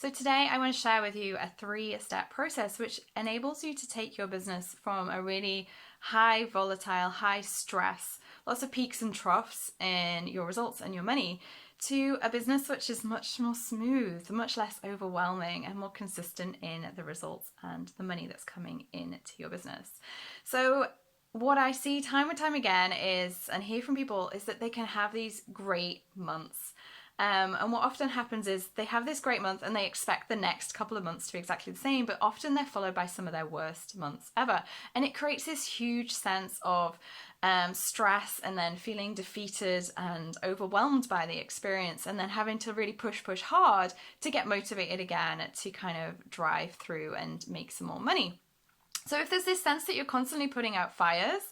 So today I want to share with you a 3-step process which enables you to take your business from a really high volatile, high stress, lots of peaks and troughs in your results and your money, to a business which is much more smooth, much less overwhelming, and more consistent in the results and the money that's coming into your business. So what I see time and time again is, and hear from people, is that they can have these great months. And what often happens is they have this great month and they expect the next couple of months to be exactly the same, but often they're followed by some of their worst months ever. And it creates this huge sense of stress, and then feeling defeated and overwhelmed by the experience, and then having to really push hard to get motivated again to kind of drive through and make some more money. So if there's this sense that you're constantly putting out fires,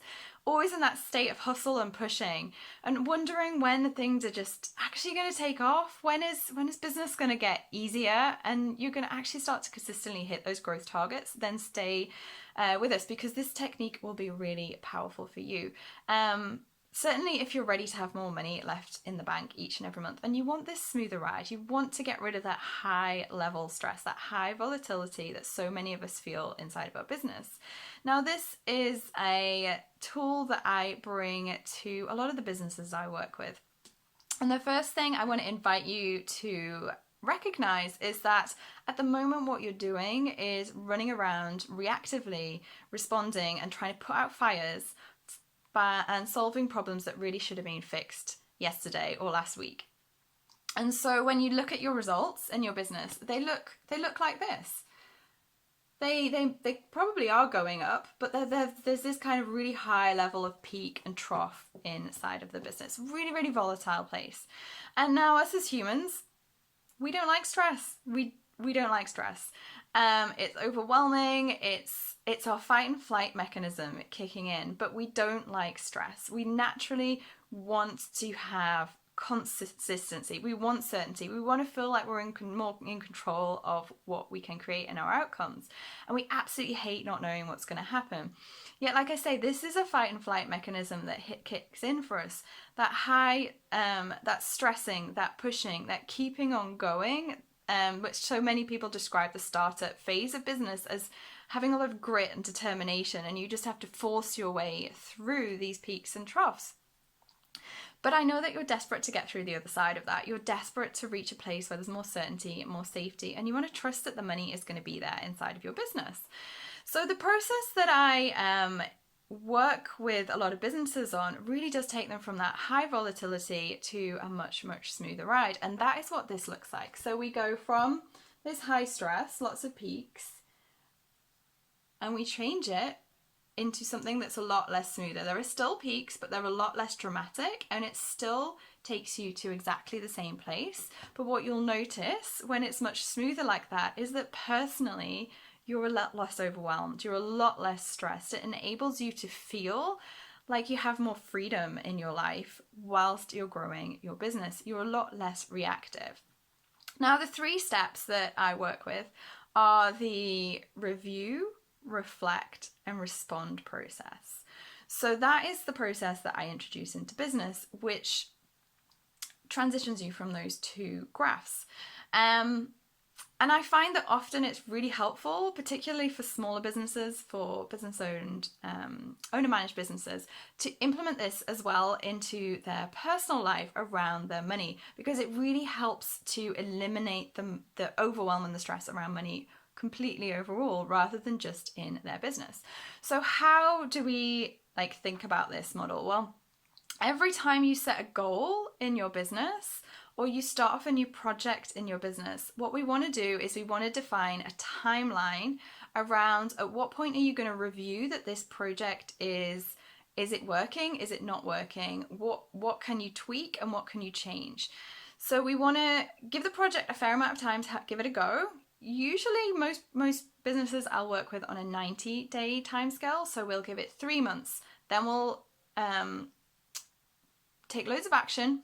always in that state of hustle and pushing, and wondering when things are just actually going to take off, when is business going to get easier and you're going to actually start to consistently hit those growth targets, then stay with us, because this technique will be really powerful for you. Certainly if you're ready to have more money left in the bank each and every month, and you want this smoother ride, you want to get rid of that high level stress, that high volatility that so many of us feel inside of our business. Now, this is a tool that I bring to a lot of the businesses I work with. And the first thing I want to invite you to recognize is that at the moment what you're doing is running around reactively responding and trying to put out fires and solving problems that really should have been fixed yesterday or last week. And so when you look at your results in your business, they look like this. They probably are going up, but there's this kind of really high level of peak and trough inside of the business. Really, really volatile place. And now us as humans, we don't like stress. We don't like stress. It's overwhelming. It's our fight and flight mechanism kicking in, but we don't like stress. We naturally want to have consistency. We want certainty. We want to feel like we're more in control of what we can create in our outcomes. And we absolutely hate not knowing what's going to happen. Yet, like I say, this is a fight and flight mechanism that kicks in for us. That high, that stressing, that pushing, that keeping on going, which so many people describe the startup phase of business as having a lot of grit and determination, and you just have to force your way through these peaks and troughs. But I know that you're desperate to get through the other side of that. You're desperate to reach a place where there's more certainty, more safety, and you want to trust that the money is going to be there inside of your business. So the process that I work with a lot of businesses on really does take them from that high volatility to a much, much smoother ride. And that is what this looks like. So we go from this high stress, lots of peaks, and we change it into something that's a lot less smoother. There are still peaks, but they're a lot less dramatic, and it still takes you to exactly the same place. But what you'll notice when it's much smoother like that is that personally, you're a lot less overwhelmed. You're a lot less stressed. It enables you to feel like you have more freedom in your life whilst you're growing your business. You're a lot less reactive. Now, the 3 steps that I work with are the review, reflect, and respond process. So that is the process that I introduce into business, which transitions you from those 2 graphs. And I find that often it's really helpful, particularly for smaller businesses, for business-owned, owner-managed businesses, to implement this as well into their personal life around their money, because it really helps to eliminate the overwhelm and the stress around money completely overall, rather than just in their business. So how do we think about this model? Well, every time you set a goal in your business, or you start off a new project in your business, what we want to do is we want to define a timeline around at what point are you going to review that this project is it working? Is it not working? What can you tweak and what can you change? So we want to give the project a fair amount of time to give it a go. Usually most businesses I'll work with on a 90-day timescale. So we'll give it 3 months. Then we'll take loads of action.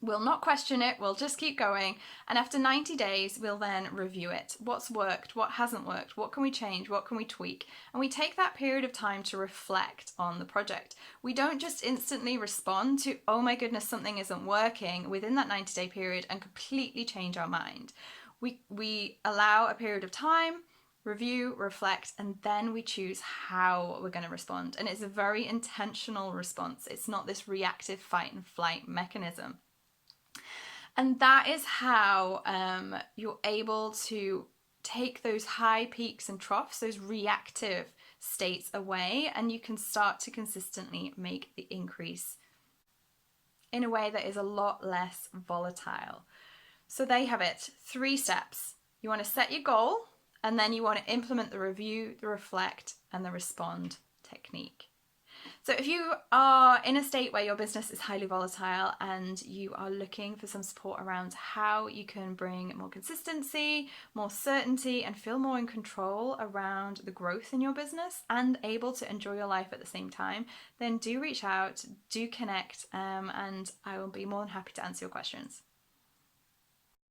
We'll not question it, we'll just keep going. And after 90 days, we'll then review it. What's worked, what hasn't worked, what can we change, what can we tweak? And we take that period of time to reflect on the project. We don't just instantly respond to, oh my goodness, something isn't working within that 90-day period and completely change our mind. We allow a period of time, review, reflect, and then we choose how we're going to respond. And it's a very intentional response. It's not this reactive fight and flight mechanism. And that is how you're able to take those high peaks and troughs, those reactive states away, and you can start to consistently make the increase in a way that is a lot less volatile. So there you have it, 3 steps. You want to set your goal, and then you want to implement the review, the reflect, and the respond technique. So if you are in a state where your business is highly volatile and you are looking for some support around how you can bring more consistency, more certainty, and feel more in control around the growth in your business and able to enjoy your life at the same time, then do reach out, do connect, and I will be more than happy to answer your questions.